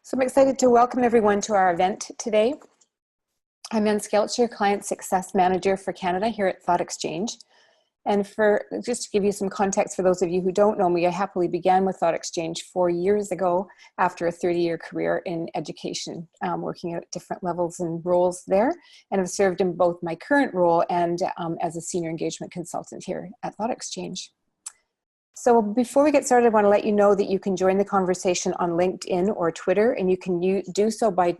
So I'm excited to welcome everyone to our event today. I'm Skelcher, Client Success Manager for Canada here at Thoughtexchange. And just to give you some context for those of you who don't know me, I happily began with Thoughtexchange 4 years ago after a 30-year career in education, working at different levels and roles there, and have served in both my current role and as a senior engagement consultant here at Thoughtexchange. So before we get started, I want to let you know that you can join the conversation on LinkedIn or Twitter, and you can do so by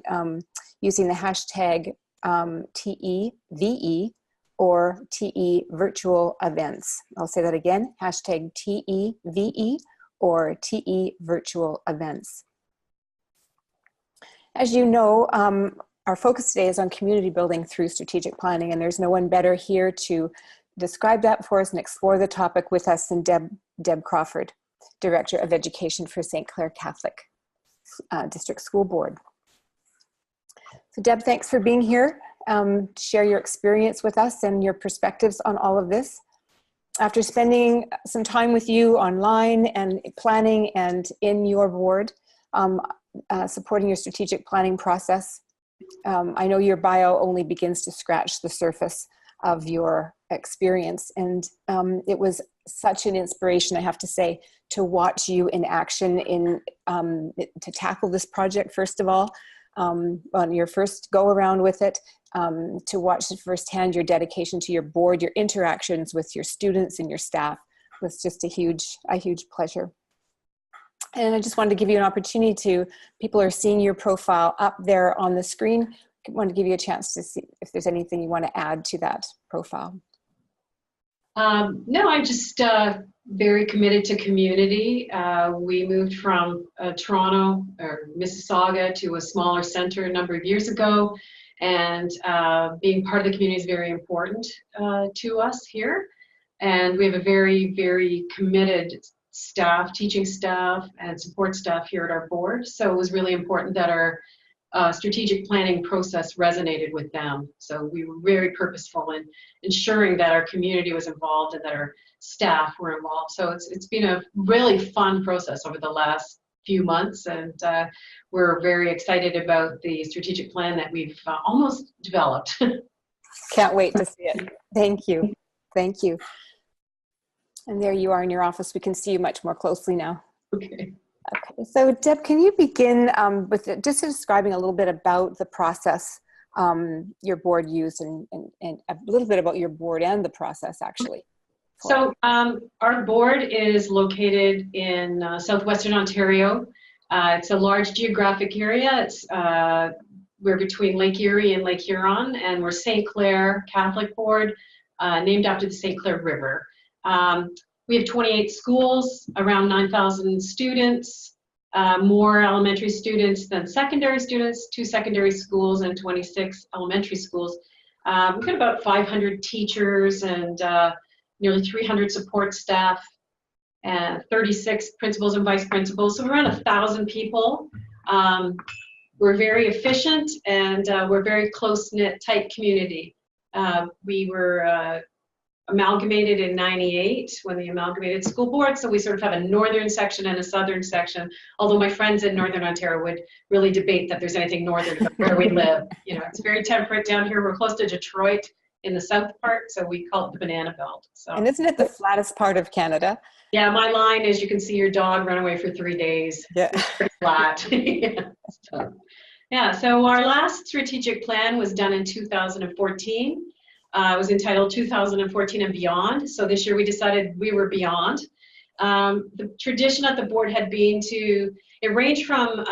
using the hashtag TEVE or TE Virtual Events. I'll say that again, hashtag TEVE or TE Virtual Events. As you know, our focus today is on community building through strategic planning, and there's no one better here to describe that for us and explore the topic with us than Deb Crawford, Director of Education for St. Clair Catholic District School Board. So Deb, thanks for being here to share your experience with us and your perspectives on all of this. After spending some time with you online and planning and in your board, supporting your strategic planning process, I know your bio only begins to scratch the surface of your experience, and it was such an inspiration, I have to say, to watch you in action to tackle this project, first of all, on your first go around with it, to watch firsthand your dedication to your board, your interactions with your students and your staff was just a huge pleasure. And I just wanted to give you an opportunity people are seeing your profile up there on the screen. I want to give you a chance to see if there's anything you want to add to that profile. No, I'm just very committed to community. We moved from Toronto or Mississauga to a smaller center a number of years ago, and being part of the community is very important to us here. And we have a very, very committed staff, teaching staff and support staff here at our board. So it was really important that our strategic planning process resonated with them. So we were very purposeful in ensuring that our community was involved and that our staff were involved. So it's been a really fun process over the last few months, and we're very excited about the strategic plan that we've almost developed. Can't wait to see it. Thank you. Thank you. And there you are in your office. We can see you much more closely now. Okay. Okay, so Deb, can you begin with just describing a little bit about the process your board used and a little bit about your board and the process, actually? So our board is located in southwestern Ontario. It's a large geographic area. We're between Lake Erie and Lake Huron, and we're St. Clair Catholic Board, named after the St. Clair River. We have 28 schools, around 9,000 students, more elementary students than secondary students, 2 secondary schools and 26 elementary schools. We've got about 500 teachers and nearly 300 support staff and 36 principals and vice principals, so around 1,000 people. We're very efficient, and we're a very close-knit, tight community. We were amalgamated in '98 when the amalgamated school board, so we sort of have a northern section and a southern section, although my friends in northern Ontario would really debate that there's anything northern about where we live. You know, it's very temperate down here. We're close to Detroit in the south part, so we call it the banana belt. So, and isn't it the flattest part of Canada? Yeah, my line is you can see your dog run away for 3 days. Yeah. It's pretty flat. So our last strategic plan was done in 2014. It was entitled 2014 and Beyond. So this year we decided we were beyond. The tradition at the board had been it ranged from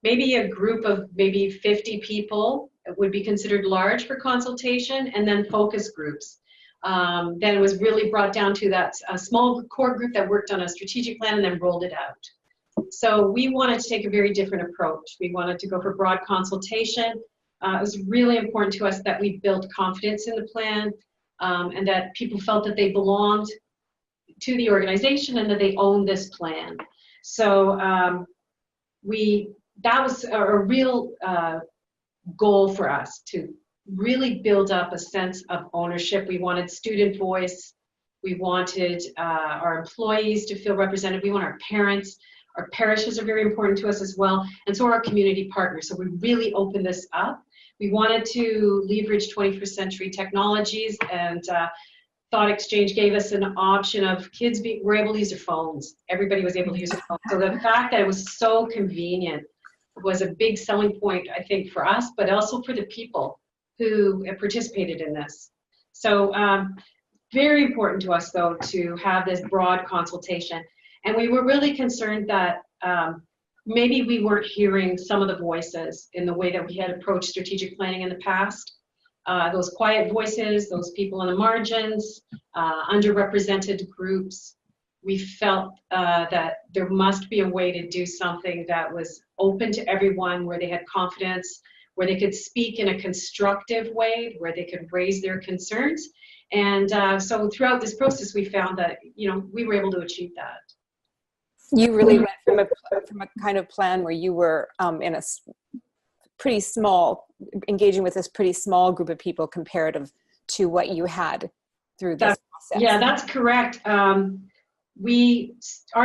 maybe a group of maybe 50 people would be considered large for consultation, and then focus groups. Then it was really brought down to that small core group that worked on a strategic plan and then rolled it out. So we wanted to take a very different approach. We wanted to go for broad consultation. It was really important to us that we built confidence in the plan, and that people felt that they belonged to the organization and that they owned this plan. So that was a real goal for us, to really build up a sense of ownership. We wanted student voice. We wanted our employees to feel represented. We want our parents. Our parishes are very important to us as well, and so are our community partners. So we really opened this up. We wanted to leverage 21st century technologies, and Thoughtexchange gave us an option of kids were able to use their phones. Everybody was able to use their phones. So the fact that it was so convenient was a big selling point, I think, for us, but also for the people who participated in this. So very important to us, though, to have this broad consultation. And we were really concerned that maybe we weren't hearing some of the voices in the way that we had approached strategic planning in the past. Those quiet voices, those people on the margins, underrepresented groups. We felt that there must be a way to do something that was open to everyone, where they had confidence, where they could speak in a constructive way, where they could raise their concerns. And so throughout this process, we found that, we were able to achieve that. You really went from a kind of plan where you were in a pretty small, engaging with this pretty small group of people comparative to what you had through this process. Yeah, that's correct. Our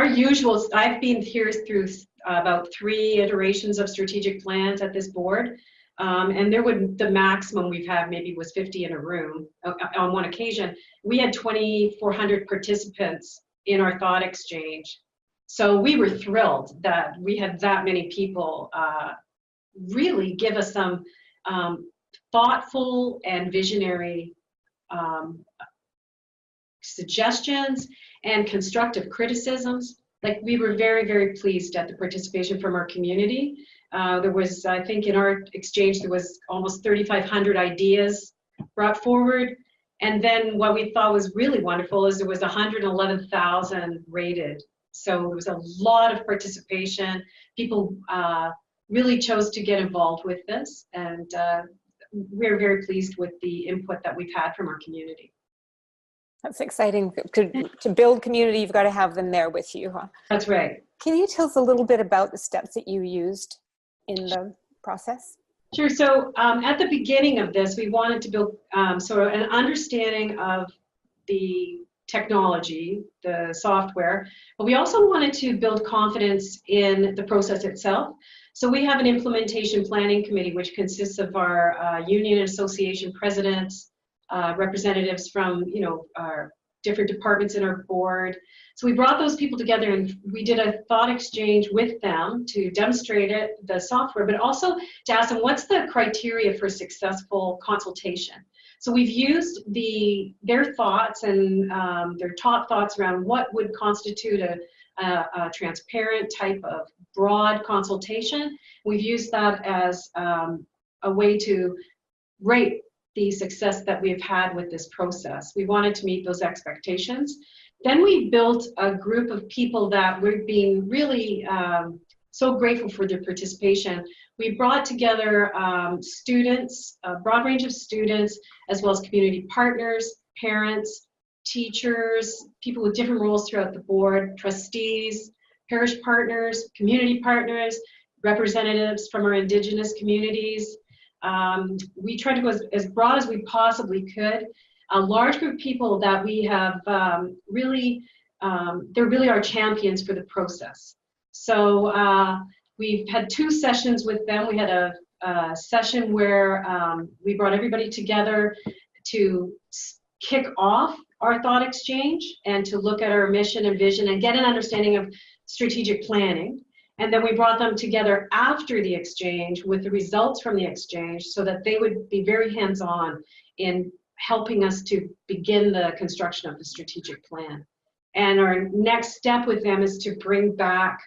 usual, I've been here through about 3 iterations of strategic plans at this board. And the maximum we've had maybe was 50 in a room. On one occasion, we had 2,400 participants in our Thoughtexchange. So we were thrilled that we had that many people really give us some thoughtful and visionary suggestions and constructive criticisms. Like, we were very, very pleased at the participation from our community. There was, I think, in our exchange, there was almost 3,500 ideas brought forward. And then what we thought was really wonderful is there was 111,000 rated. So there was a lot of participation. People really chose to get involved with this. And we're very pleased with the input that we've had from our community. That's exciting. To build community, you've got to have them there with you, huh? That's right. Can you tell us a little bit about the steps that you used in the process? Sure. So at the beginning of this, we wanted to build sort of an understanding of the technology, the software, but we also wanted to build confidence in the process itself. So we have an implementation planning committee, which consists of our union and association presidents, representatives from our different departments in our board. So we brought those people together and we did a thought exchange with them to demonstrate the software, but also to ask them what's the criteria for successful consultation. So we've used their thoughts and their top thoughts around what would constitute a transparent type of broad consultation. We've used that as a way to rate the success that we've had with this process. We wanted to meet those expectations. Then we built a group of people that we've been really so grateful for their participation. We brought together students, a broad range of students, as well as community partners, parents, teachers, people with different roles throughout the board, trustees, parish partners, community partners, representatives from our Indigenous communities. We tried to go as broad as we possibly could. A large group of people that we have they're really our champions for the process. So we've had 2 sessions with them. We had a session where we brought everybody together to kick off our thought exchange and to look at our mission and vision and get an understanding of strategic planning. And then we brought them together after the exchange with the results from the exchange so that they would be very hands-on in helping us to begin the construction of the strategic plan. And our next step with them is to bring back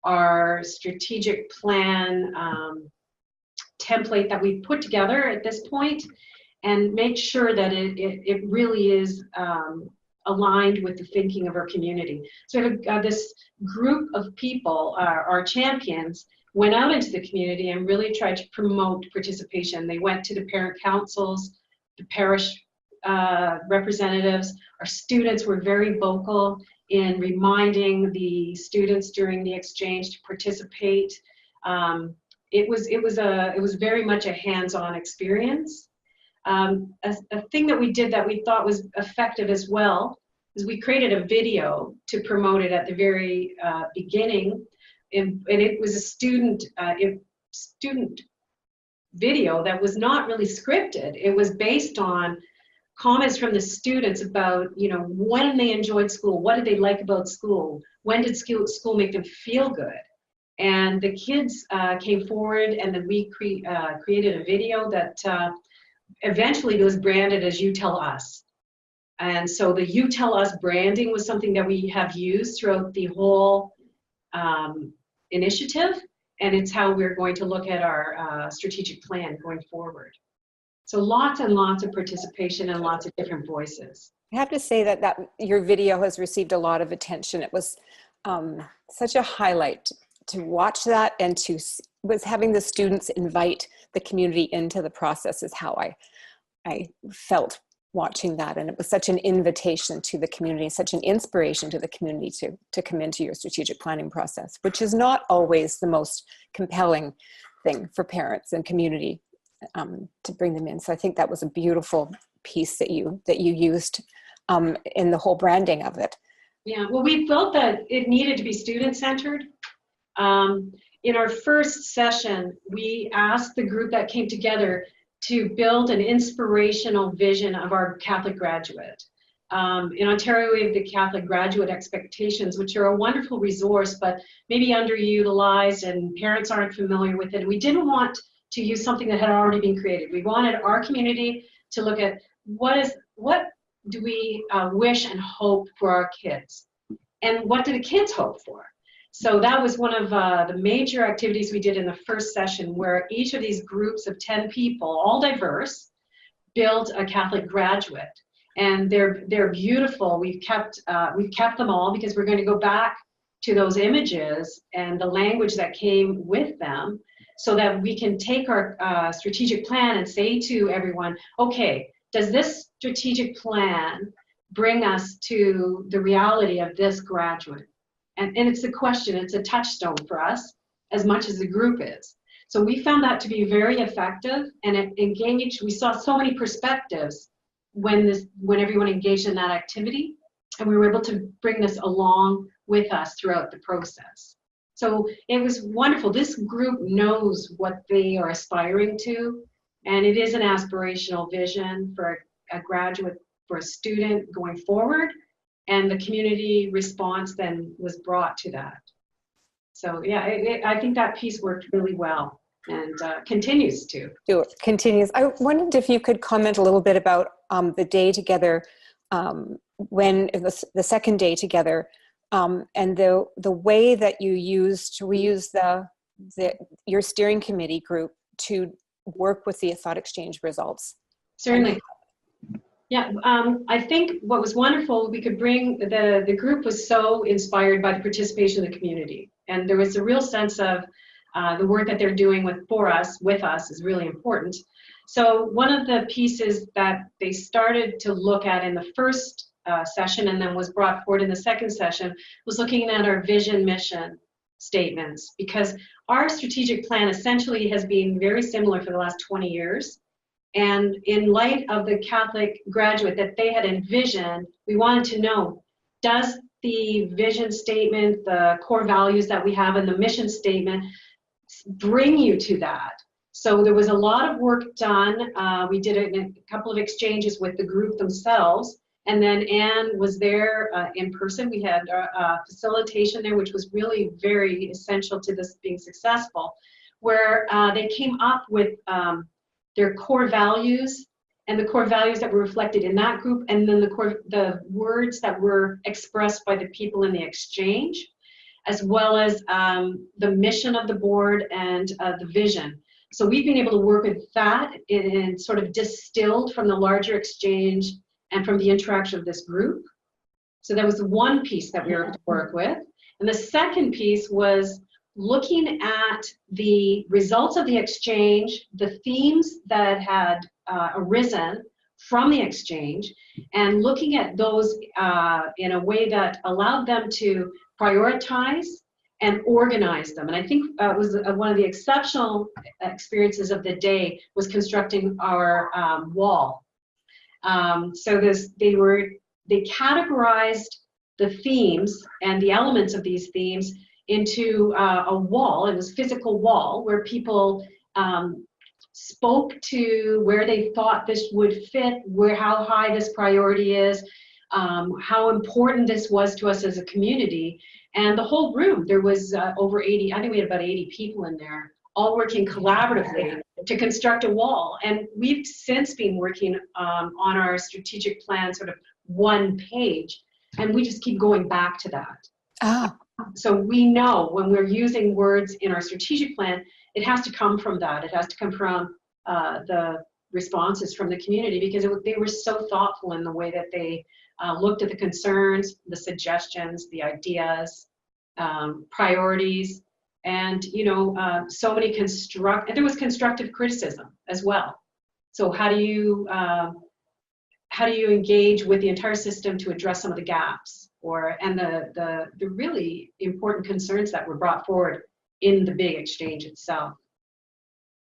our strategic plan template that we put together at this point and make sure that it really is aligned with the thinking of our community. So this group of people, our champions, went out into the community and really tried to promote participation. They went to the parent councils, the parish representatives. Our students were very vocal in reminding the students during the exchange to participate. It was very much a hands-on experience. A thing that we did that we thought was effective as well is we created a video to promote it at the very beginning. and it was a student video that was not really scripted. It was based on comments from the students about, you know, when they enjoyed school, what did they like about school, when did school make them feel good. And the kids came forward, and then we created a video that eventually was branded as You Tell Us. And so the You Tell Us branding was something that we have used throughout the whole initiative, and it's how we're going to look at our strategic plan going forward. So lots and lots of participation and lots of different voices. I have to say that your video has received a lot of attention. It was such a highlight to watch that, and was having the students invite the community into the process is how I felt watching that. And it was such an invitation to the community, such an inspiration to the community to come into your strategic planning process, which is not always the most compelling thing for parents and community to bring them in. So I think that was a beautiful piece that you used in the whole branding of it. Yeah, well, we felt that it needed to be student-centered. In our first session, we asked the group that came together to build an inspirational vision of our Catholic graduate. In Ontario, we have the Catholic Graduate Expectations, which are a wonderful resource, but maybe underutilized and parents aren't familiar with it. We didn't want to use something that had already been created. We wanted our community to look at what do we wish and hope for our kids, and what do the kids hope for? So that was one of the major activities we did in the first session, where each of these groups of 10 people, all diverse, built a Catholic graduate. And they're beautiful. We've kept them all, because we're going to go back to those images and the language that came with them, so that we can take our strategic plan and say to everyone, okay, does this strategic plan bring us to the reality of this graduate? And it's a question, it's a touchstone for us as much as the group is. So we found that to be very effective, and it engaged. We saw so many perspectives when everyone engaged in that activity, and we were able to bring this along with us throughout the process. So it was wonderful. This group knows what they are aspiring to, and it is an aspirational vision for a graduate, for a student going forward. And the community response then was brought to that. So yeah, I think that piece worked really well, and continues to. It continues. I wondered if you could comment a little bit about the day together, when the second day together, and the way that we used your steering committee group to work with the Thoughtexchange results. Certainly. Yeah, I think what was wonderful, we could bring, the group was so inspired by the participation of the community. And there was a real sense of the work that they're doing with us is really important. So one of the pieces that they started to look at in the first session, and then was brought forward in the second session, was looking at our vision mission statements, because our strategic plan essentially has been very similar for the last 20 years. And in light of the Catholic graduate that they had envisioned, we wanted to know, does the vision statement, the core values that we have in the mission statement, bring you to that? So there was a lot of work done. We did a couple of exchanges with the group themselves, and then Anne was there in person. We had facilitation there, which was really very essential to this being successful, where they came up with their core values, and the core values that were reflected in that group, and then the words that were expressed by the people in the exchange, as well as the mission of the board and the vision. So we've been able to work with that and sort of distilled from the larger exchange and from the interaction of this group. So that was one piece that we were able to work with. And the second piece was looking at the results of the exchange, the themes that had arisen from the exchange, and looking at those in a way that allowed them to prioritize and organize them. And I think it was one of the exceptional experiences of the day was constructing our wall. So they categorized the themes and the elements of these themes into a wall. It was physical wall where people spoke to where they thought this would fit, how high this priority is, how important this was to us as a community. And the whole room, there was over 80, I think we had about 80 people in there, all working collaboratively to construct a wall. And we've since been working on our strategic plan, sort of one page, and we just keep going back to that. Oh. So we know when we're using words in our strategic plan, it has to come from that. It has to come from the responses from the community, because they were so thoughtful in the way that they looked at the concerns, the suggestions, the ideas, priorities, and so many there was constructive criticism as well. So how do you engage with the entire system to address some of the gaps, and the really important concerns that were brought forward in the big exchange itself.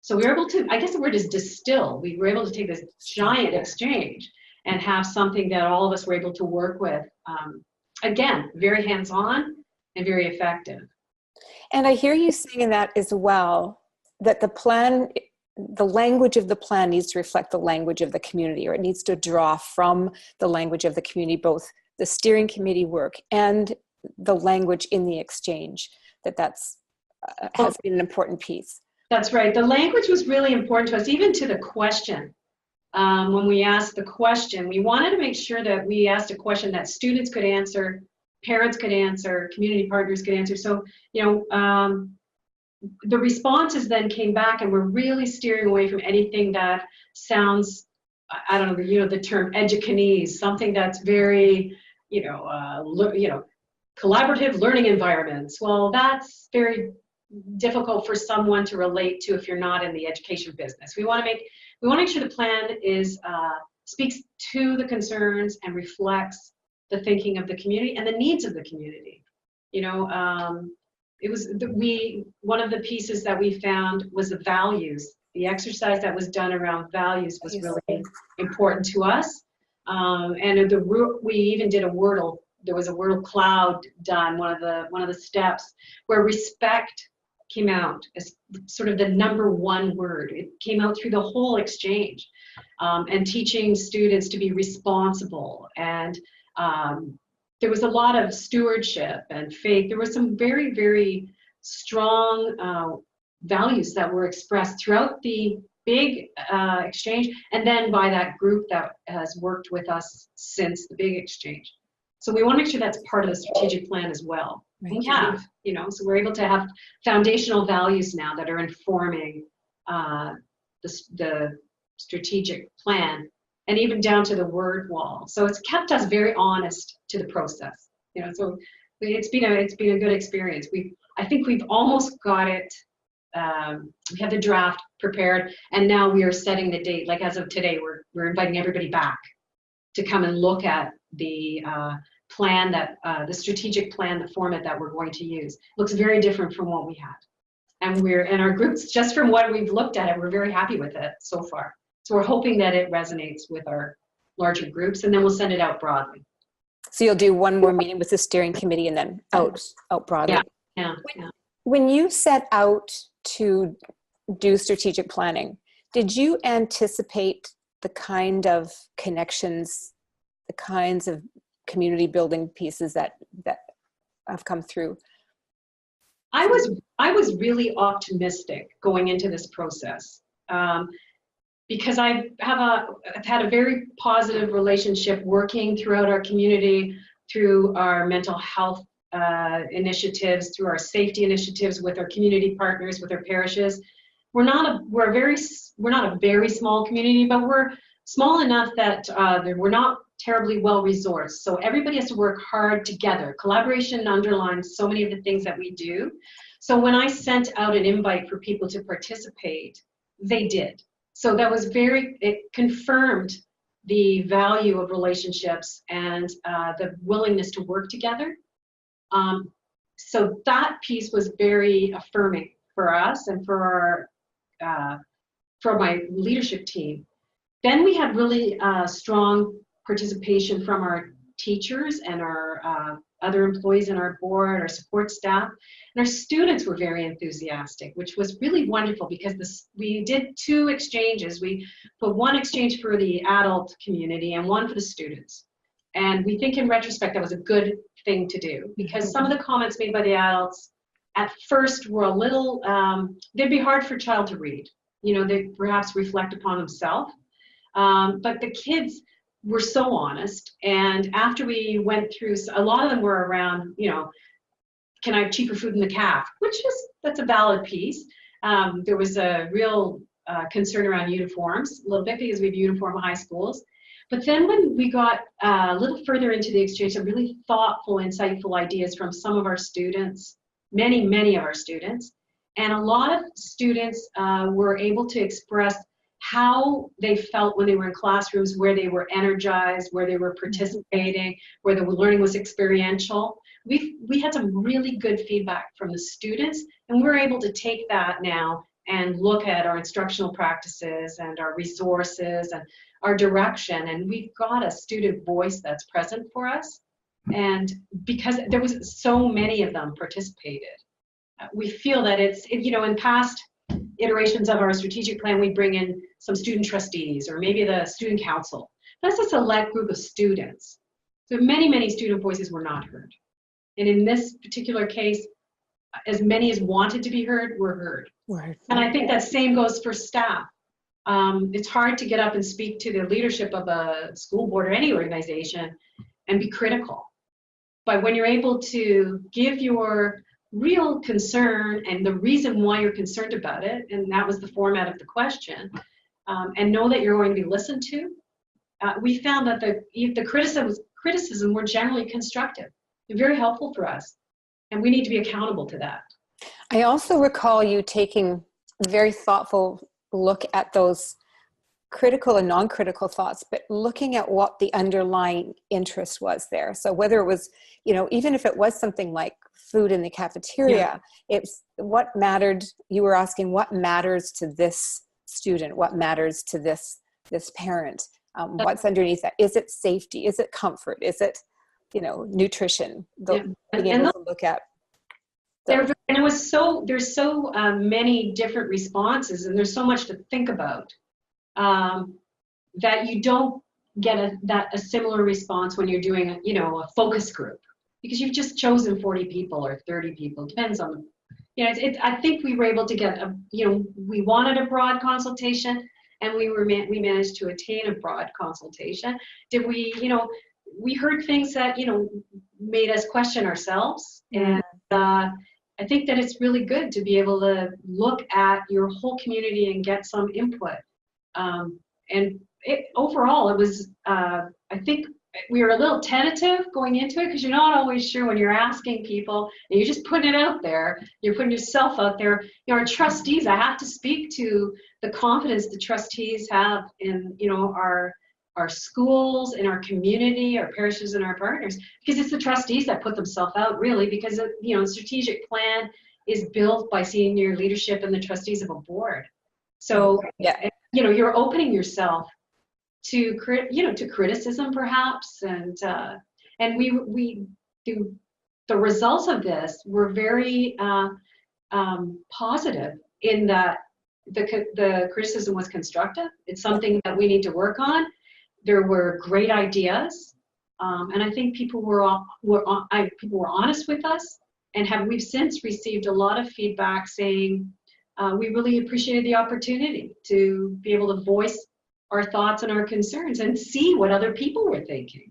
So we were able to, I guess the word is distill. We were able to take this giant exchange and have something that all of us were able to work with. Again, very hands-on and very effective. And I hear you saying in that as well, that the language of the plan needs to reflect the language of the community, or it needs to draw from the language of the community, both the steering committee work and the language in the exchange, that's has been an important piece. That's right. The language was really important to us, even to the question. When we asked the question, we wanted to make sure that we asked a question that students could answer, parents could answer, community partners could answer. So, the responses then came back, and we're really steering away from anything that sounds, I don't know, the term educanese, something that's very, collaborative learning environments. Well, that's very difficult for someone to relate to if you're not in the education business. We want to make sure the plan speaks to the concerns and reflects the thinking of the community and the needs of the community. It was one of the pieces that we found was the values. The exercise that was done around values was really important to us. And we even did a Wordle. There was a Wordle cloud done, one of the steps, where respect came out as sort of the number one word. It came out through the whole exchange, and teaching students to be responsible. And there was a lot of stewardship and faith. There were some very, very strong values that were expressed throughout the big exchange, and then by that group that has worked with us since the big exchange. So we want to make sure that's part of the strategic plan as well. Right. We have, so we're able to have foundational values now that are informing the strategic plan, and even down to the word wall. So it's kept us very honest to the process. So it's been a good experience. I think we've almost got it. We have the draft prepared, and now we are setting the date. Like as of today, we're inviting everybody back to come and look at the plan the strategic plan, the format that we're going to use. It looks very different from what we had. And our groups, just from what we've looked at it, we're very happy with it so far. So we're hoping that it resonates with our larger groups, and then we'll send it out broadly. So you'll do one more meeting with the steering committee and then out broadly. Yeah. When you set out to do strategic planning, did you anticipate the kind of connections, the kinds of community building pieces that have come through? I was really optimistic going into this process, because I've had a very positive relationship working throughout our community, through our mental health initiatives, through our safety initiatives with our community partners, with our parishes. We're not a very small community, but we're small enough that we're not terribly well resourced. So everybody has to work hard together. Collaboration underlines so many of the things that we do. So when I sent out an invite for people to participate, they did. So that was it confirmed the value of relationships and the willingness to work together. So that piece was very affirming for us and for my leadership team. Then we had really strong participation from our teachers and our other employees in our board, our support staff, and our students were very enthusiastic, which was really wonderful because we did 2 exchanges. We put 1 exchange for the adult community and 1 for the students. And we think in retrospect that was a good thing to do because some of the comments made by the adults at first were a little, they'd be hard for a child to read. You know, they perhaps reflect upon themselves. But the kids were so honest. And after we went through, a lot of them were around, you know, can I have cheaper food in the CAF? That's a valid piece. There was a real concern around uniforms a little bit because we have uniform high schools. But then when we got a little further into the exchange, some really thoughtful, insightful ideas from some of our students, many of our students, and a lot of students were able to express how they felt when they were in classrooms, where they were energized, where they were participating, where the learning was experiential. We had some really good feedback from the students, and we're able to take that now and look at our instructional practices and our resources and our direction, and we've got a student voice that's present for us. And because there was so many of them participated, we feel that it's, you know, in past iterations of our strategic plan, we bring in some student trustees or maybe the student council. That's a select group of students. So many student voices were not heard. And in this particular case, as many as wanted to be heard were heard. Word. And I think that same goes for staff. It's hard to get up and speak to the leadership of a school board or any organization and be critical. But when you're able to give your real concern and the reason why you're concerned about it, and that was the format of the question, and know that you're going to be listened to, we found that the criticism were generally constructive. They're very helpful for us, and we need to be accountable to that. I also recall you taking a very thoughtful look at those critical and non-critical thoughts, but looking at what the underlying interest was there. So whether it was, you know, even if it was something like food in the cafeteria, it's what mattered. You were asking what matters to this student, what matters to this parent, what's underneath that. Is it safety? Is it comfort? Is it, you know, nutrition? Being able to look at. And there's so many different responses, and there's so much to think about, that you don't get a similar response when you're doing a focus group, because you've just chosen 40 people or 30 people. Depends on, I think we were able to get we wanted a broad consultation, and we managed to attain a broad consultation. Did we, we heard things that made us question ourselves, and I think that it's really good to be able to look at your whole community and get some input. Overall, it was, I think we were a little tentative going into it, because you're not always sure when you're asking people and you're just putting it out there, you're putting yourself out there. Our trustees, I have to speak to the confidence the trustees have in, our schools, in our community, our parishes, and our partners, because it's the trustees that put themselves out, really, because the strategic plan is built by senior leadership and the trustees of a board. So you're opening yourself to criticism, perhaps, and we do. The results of this were very positive in that the criticism was constructive. It's something that we need to work on. There were great ideas, and I think people were honest with us, and we've since received a lot of feedback saying we really appreciated the opportunity to be able to voice our thoughts and our concerns and see what other people were thinking,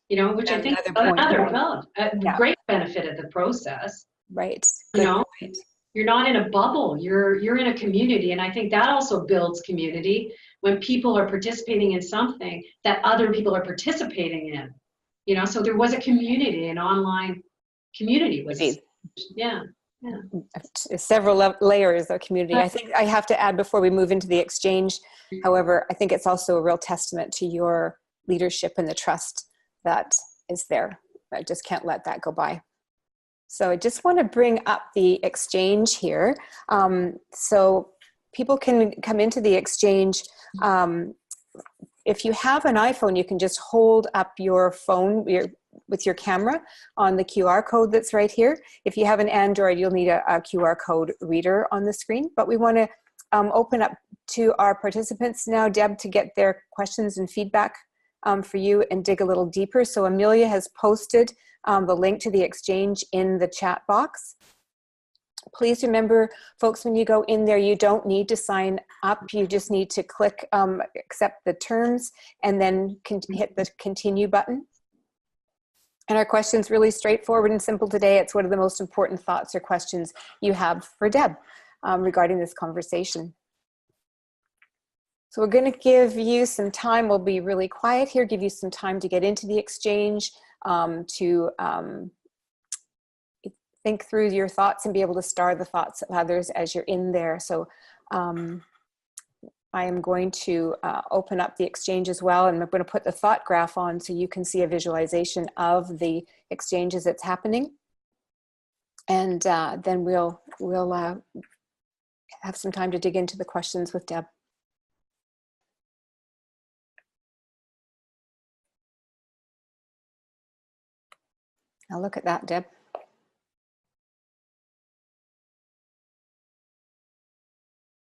which I think a great benefit of the process. Right. You're not in a bubble, you're in a community, and I think that also builds community when people are participating in something that other people are participating in. So there was a community, an online community was several layers of community. I think I have to add before we move into the exchange, however, I think it's also a real testament to your leadership and the trust that is there. I just can't let that go by. So I just want to bring up the exchange here. So people can come into the exchange If you have an iPhone, you can just hold up your phone with your camera on the QR code that's right here. If you have an Android, you'll need a QR code reader on the screen. But we want to open up to our participants now, Deb, to get their questions and feedback for you and dig a little deeper. So Amelia has posted the link to the exchange in the chat box. Please remember, folks, when you go in there, you don't need to sign up. You just need to click accept the terms and then hit the continue button. And our question's really straightforward and simple today. It's what are the most important thoughts or questions you have for Deb regarding this conversation. So we're going to give you some time. We'll be really quiet here, give you some time to get into the exchange, to think through your thoughts and be able to star the thoughts of others as you're in there. So I am going to open up the exchange as well, and I'm going to put the thought graph on so you can see a visualization of the exchange as it's happening. And then we'll have some time to dig into the questions with Deb. Now look at that, Deb.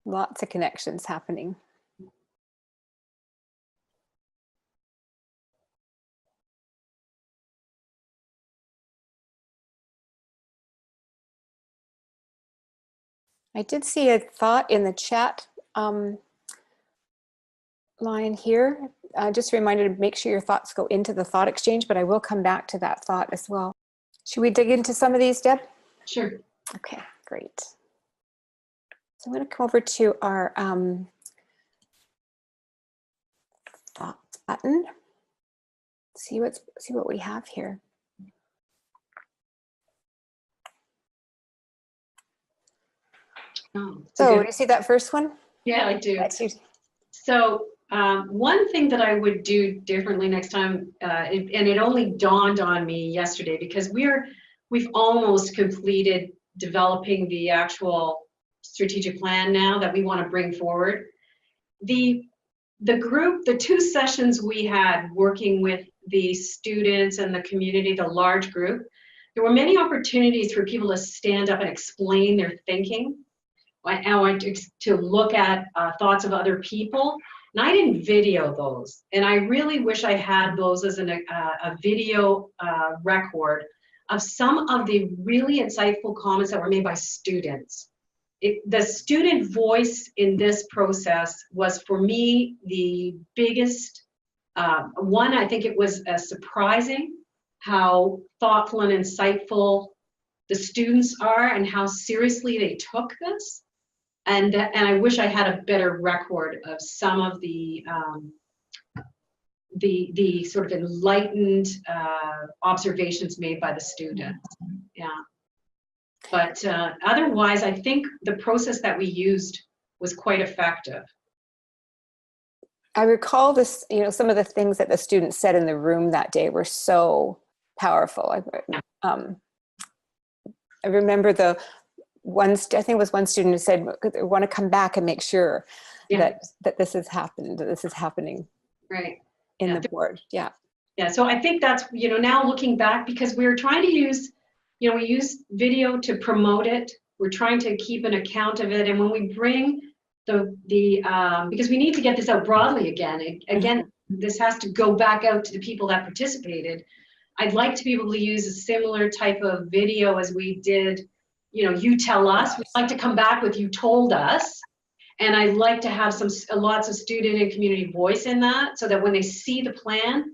Lots of connections happening. I did see a thought in the chat line here. Just a reminder to make sure your thoughts go into the thought exchange, but I will come back to that thought as well. Should we dig into some of these, Deb? Sure. Okay, great. So I'm going to come over to our thoughts button. See what we have here. Oh, so do you see that first one? Yeah, I do. That's you. So one thing that I would do differently next time, and it only dawned on me yesterday because we've almost completed developing the actual strategic plan now that we want to bring forward. The group, the 2 sessions we had working with the students and the community, the large group, there were many opportunities for people to stand up and explain their thinking. I want to look at thoughts of other people, and I didn't video those. And I really wish I had those as a video record of some of the really insightful comments that were made by students. The student voice in this process was, for me, the biggest one. I think it was surprising how thoughtful and insightful the students are and how seriously they took this. And I wish I had a better record of some of the sort of enlightened observations made by the students. Yeah. But otherwise, I think the process that we used was quite effective. I recall this, some of the things that the students said in the room that day were so powerful. I remember I think it was one student who said, I want to come back and make sure that this has happened, that this is happening in the board. Yeah. Yeah, so I think that's, now looking back, because we were trying to use, we use video to promote it. We're trying to keep an account of it. And when we bring because we need to get this out broadly again. Again, this has to go back out to the people that participated. I'd like to be able to use a similar type of video as we did, you tell us. We'd like to come back with you told us. And I'd like to have lots of student and community voice in that, so that when they see the plan,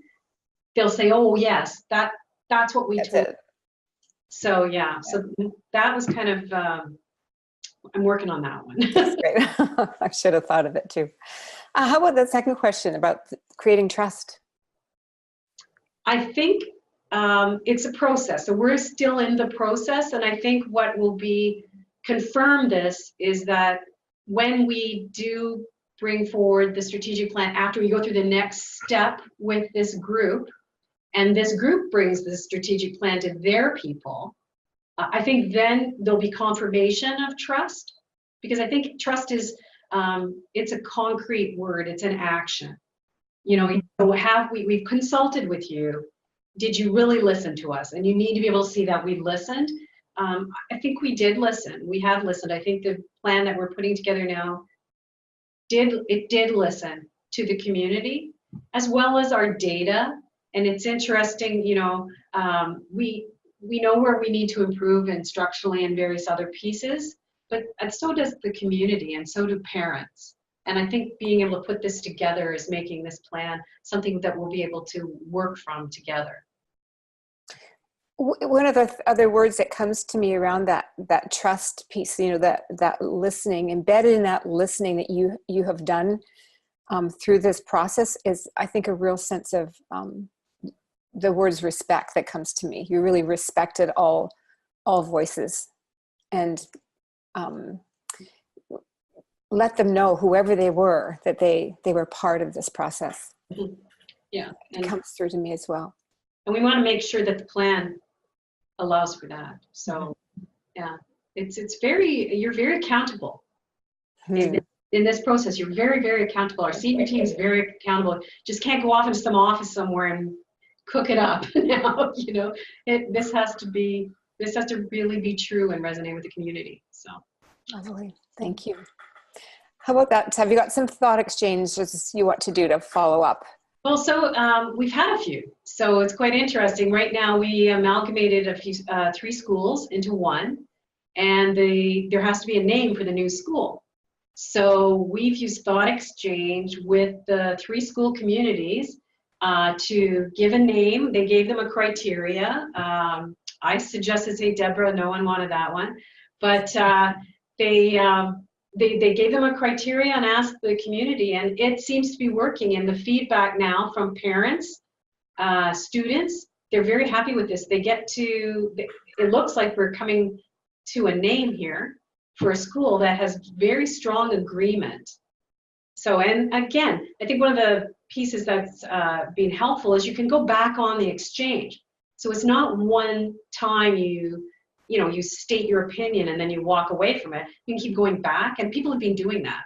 they'll say, oh yes, that's what we told. So yeah, so that was kind of, I'm working on that one. That's great. I should have thought of it too. How about the second question about creating trust? I think it's a process. So we're still in the process. And I think what will confirm this is that when we do bring forward the strategic plan, after we go through the next step with this group, and this group brings the strategic plan to their people, I think then there'll be confirmation of trust, because I think trust is, it's a concrete word, it's an action. You know, so we've consulted with you. Did you really listen to us? And you need to be able to see that we listened. I think we did listen. We have listened. I think the plan that we're putting together now did listen to the community as well as our data. And it's interesting, you know, we know where we need to improve and structurally and various other pieces, but so does the community and so do parents. And I think being able to put this together is making this plan something that we'll be able to work from together. One of the other words that comes to me around that trust piece, you know, that listening, embedded in that listening that you have done through this process is, I think, a real sense of the words respect that comes to me. You really respected all voices and let them know, whoever they were, that they were part of this process. Mm-hmm. Yeah, it comes through to me as well. And we want to make sure that the plan allows for that. So yeah, you're very accountable in this process. You're very, very accountable. Our senior team is very accountable. Just can't go off into some office somewhere and cook it up now. You know, this has to really be true and resonate with the community. So lovely. Thank you. How about that? Have you got some thought exchanges you want to do to follow up? Well, so we've had a few. So it's quite interesting. Right now, we amalgamated three schools into one, and there has to be a name for the new school. So we've used Thoughtexchange with the three school communities to give a name. They gave them a criteria. I suggested, say, Deborah, no one wanted that one, but they gave them a criteria and asked the community, and it seems to be working. And the feedback now from parents, students, they're very happy with this. It looks like we're coming to a name here for a school that has very strong agreement. So, and again, I think one of the pieces that's been helpful is you can go back on the exchange. So it's not one time you state your opinion and then you walk away from it. You can keep going back, and people have been doing that.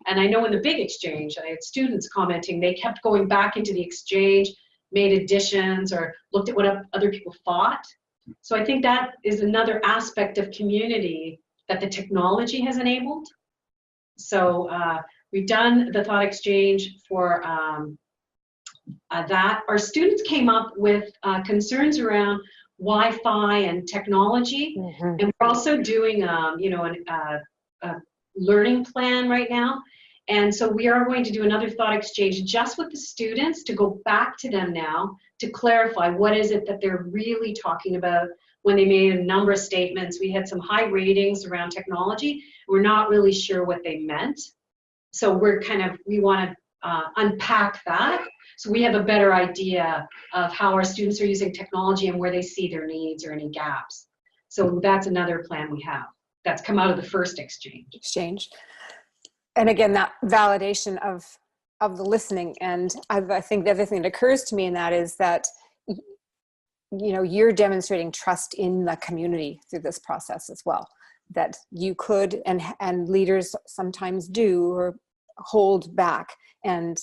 And I know in the big exchange, I had students commenting, they kept going back into the exchange, made additions, or looked at what other people thought. So I think that is another aspect of community that the technology has enabled. So we've done the thought exchange for that. Our students came up with concerns around Wi-Fi and technology, and we're also doing a learning plan right now. And so we are going to do another thought exchange just with the students to go back to them now to clarify what is it that they're really talking about when they made a number of statements. We had some high ratings around technology. We're not really sure what they meant. So we want to unpack that. So we have a better idea of how our students are using technology and where they see their needs or any gaps. So that's another plan we have that's come out of the first exchange. And again, that validation of the listening. And I think the other thing that occurs to me in that is that, you know, you're demonstrating trust in the community through this process as well, that you could, and leaders sometimes do, or hold back and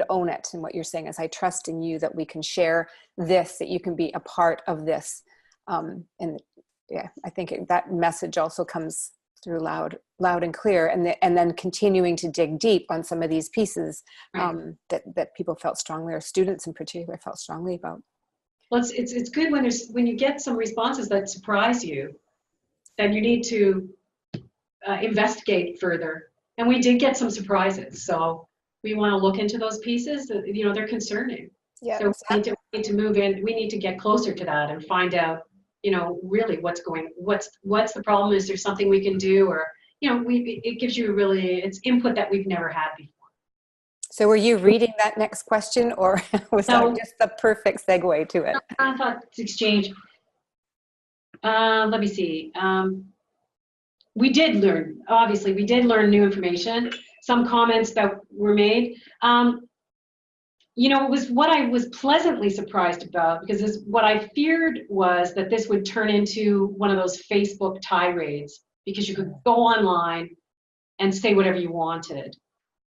own it. And what you're saying is, I trust in you that we can share this, that you can be a part of this. And yeah, I think that message also comes through loud and clear, and then continuing to dig deep on some of these pieces that people felt strongly, or students in particular felt strongly about. Well, it's good when you get some responses that surprise you, then you need to investigate further. And we did get some surprises, so we want to look into those pieces. You know, they're concerning. Yeah, so exactly. we need to move in. We need to get closer to that and find out, you know, really what's the problem? Is there something we can do? Or, you know, it gives you it's input that we've never had before. So were you reading that next question, or was that just the perfect segue to it? I thought exchange. Let me see. We did learn new information, some comments that were made. You know, it was what I was pleasantly surprised about, because what I feared was that this would turn into one of those Facebook tirades, because you could go online and say whatever you wanted.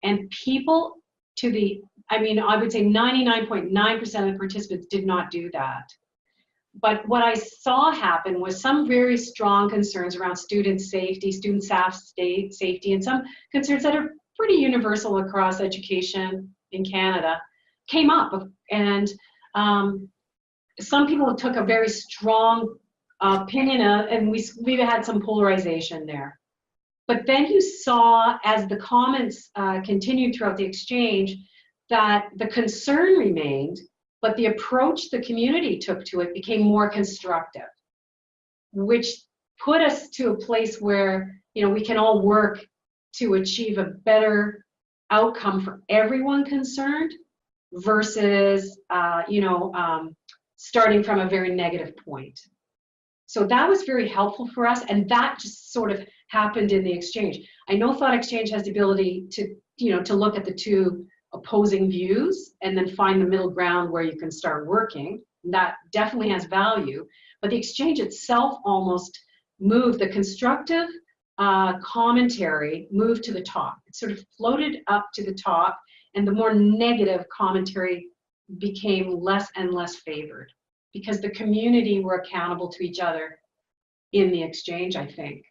And people to the, I mean, I would say 99.9% of the participants did not do that. But what I saw happen was some very strong concerns around student safety, student staff safety, and some concerns that are pretty universal across education in Canada came up. And some people took a very strong opinion, and we've had some polarization there. But then you saw, as the comments continued throughout the exchange, that the concern remained, but the approach the community took to it became more constructive, which put us to a place where, you know, we can all work to achieve a better outcome for everyone concerned versus, starting from a very negative point. So that was very helpful for us, and that just sort of happened in the exchange. I know Thoughtexchange has the ability to, to look at the two opposing views and then find the middle ground where you can start working. That definitely has value, but the exchange itself almost moved the constructive commentary moved to the top. It sort of floated up to the top, and the more negative commentary became less and less favored because the community were accountable to each other in the exchange, I think.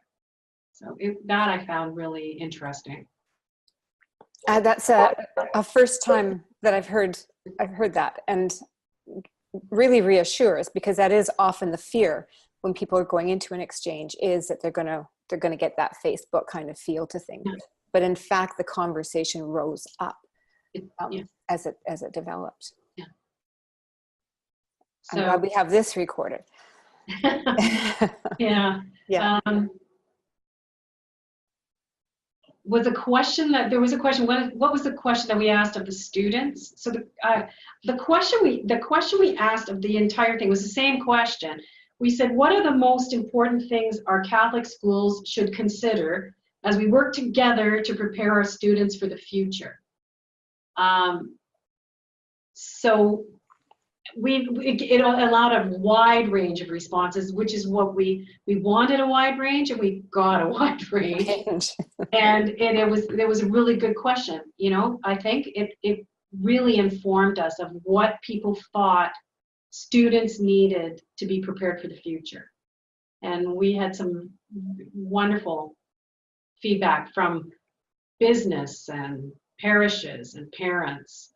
So that I found really interesting. That's a first time that I've heard that, and really reassures, because that is often the fear when people are going into an exchange, is that they're gonna get that Facebook kind of feel to things. Yeah. But in fact, the conversation rose up as it developed. Yeah. So, I'm glad we have this recorded. Yeah. Yeah. Was a question that there was a question. What was the question that we asked of the students? So the question we asked of the entire thing was the same question. We said, what are the most important things our Catholic schools should consider as we work together to prepare our students for the future? So it allowed a wide range of responses, which is what we wanted, a wide range, and we got a wide range. And it was a really good question. I think it really informed us of what people thought students needed to be prepared for the future. And we had some wonderful feedback from business and parishes and parents.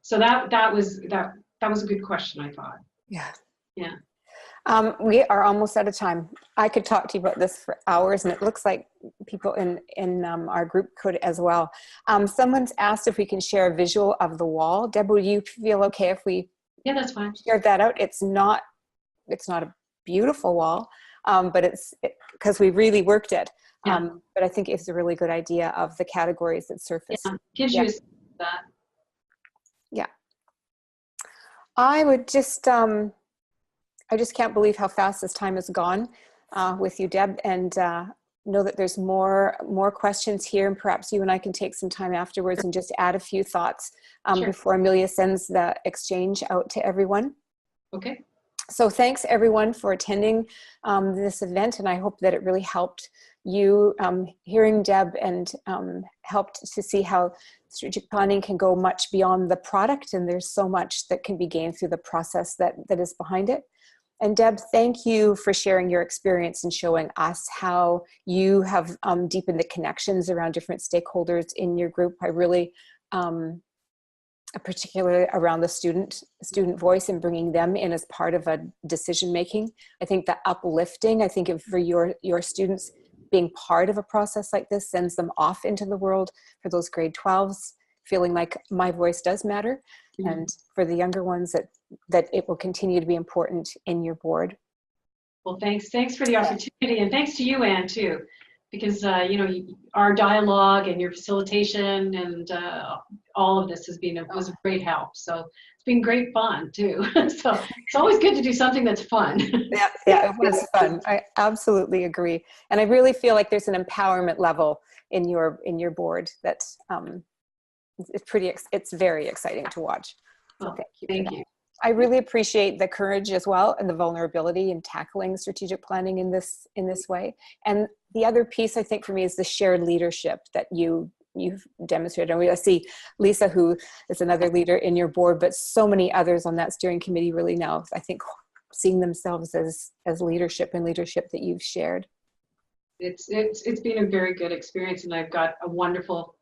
So that was a good question, I thought. Yeah. Yeah. We are almost out of time. I could talk to you about this for hours, and it looks like people in our group could as well. Someone's asked if we can share a visual of the wall. Deb, would you feel okay if we? Yeah, that's fine. Shared that out. It's not a beautiful wall, but it's because we really worked it. Yeah. But I think it's a really good idea of the categories that surface. Yeah, gives you that. Yeah. I would just, I just can't believe how fast this time has gone with you, Deb, and know that there's more questions here, and perhaps you and I can take some time afterwards and just add a few thoughts before Amelia sends the exchange out to everyone. Okay. So thanks everyone for attending this event, and I hope that it really helped you hearing Deb, and helped to see how strategic planning can go much beyond the product, and there's so much that can be gained through the process that is behind it. And Deb, thank you for sharing your experience and showing us how you have deepened the connections around different stakeholders in your group. I really, particularly around the student voice and bringing them in as part of a decision making. I think that uplifting, I think for your students, being part of a process like this sends them off into the world. For those grade 12s, feeling like my voice does matter. Mm-hmm. And for the younger ones, that it will continue to be important in your board. Well, thanks for the opportunity, and thanks to you, Anne, too, because our dialogue and your facilitation and all of this was a great help. So it's been great fun too. So it's always good to do something that's fun. Yeah, it was fun. I absolutely agree, and I really feel like there's an empowerment level in your board that's it's very exciting to watch. So thank you. I really appreciate the courage as well, and the vulnerability in tackling strategic planning in this way. And the other piece, I think, for me, is the shared leadership that you you've demonstrated. And I see Lisa, who is another leader in your board, but so many others on that steering committee really now, I think, seeing themselves as leadership and leadership that you've shared. It's been a very good experience, and I've got a wonderful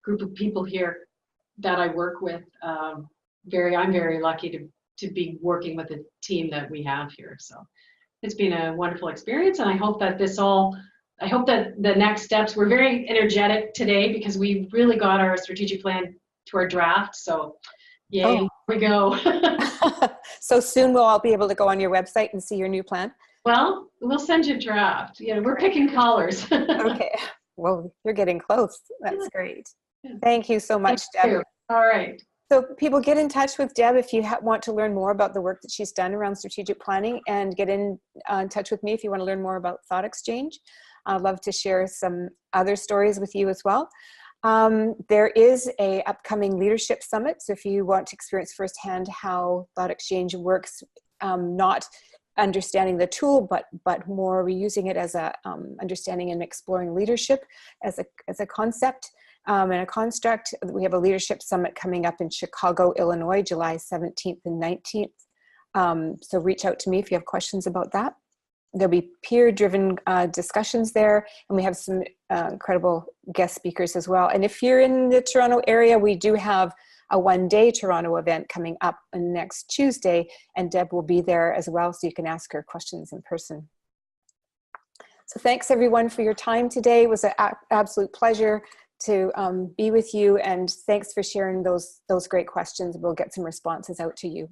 group of people here that I work with. I'm very lucky to be working with the team that we have here. So it's been a wonderful experience, and I hope that the next steps, we're very energetic today because we really got our strategic plan to our draft. So yay, here we go. So soon we'll all be able to go on your website and see your new plan? Well, we'll send you a draft. Yeah, we're picking colors. Okay. Well, you're getting close. That's great. Thank you so much, Thank Deb. you. All right. So people, get in touch with Deb if you want to learn more about the work that she's done around strategic planning, and get in touch with me if you want to learn more about Thoughtexchange. I'd love to share some other stories with you as well. There is a upcoming leadership summit. So if you want to experience firsthand how Thoughtexchange works, not understanding the tool, but more reusing it as a understanding and exploring leadership as a concept and a construct. We have a leadership summit coming up in Chicago, Illinois, July 17th and 19th. So reach out to me if you have questions about that. There'll be peer-driven discussions there, and we have some incredible guest speakers as well. And if you're in the Toronto area, we do have a one-day Toronto event coming up on next Tuesday, and Deb will be there as well, so you can ask her questions in person. So thanks everyone for your time today. It was an absolute pleasure to be with you, and thanks for sharing those great questions. We'll get some responses out to you.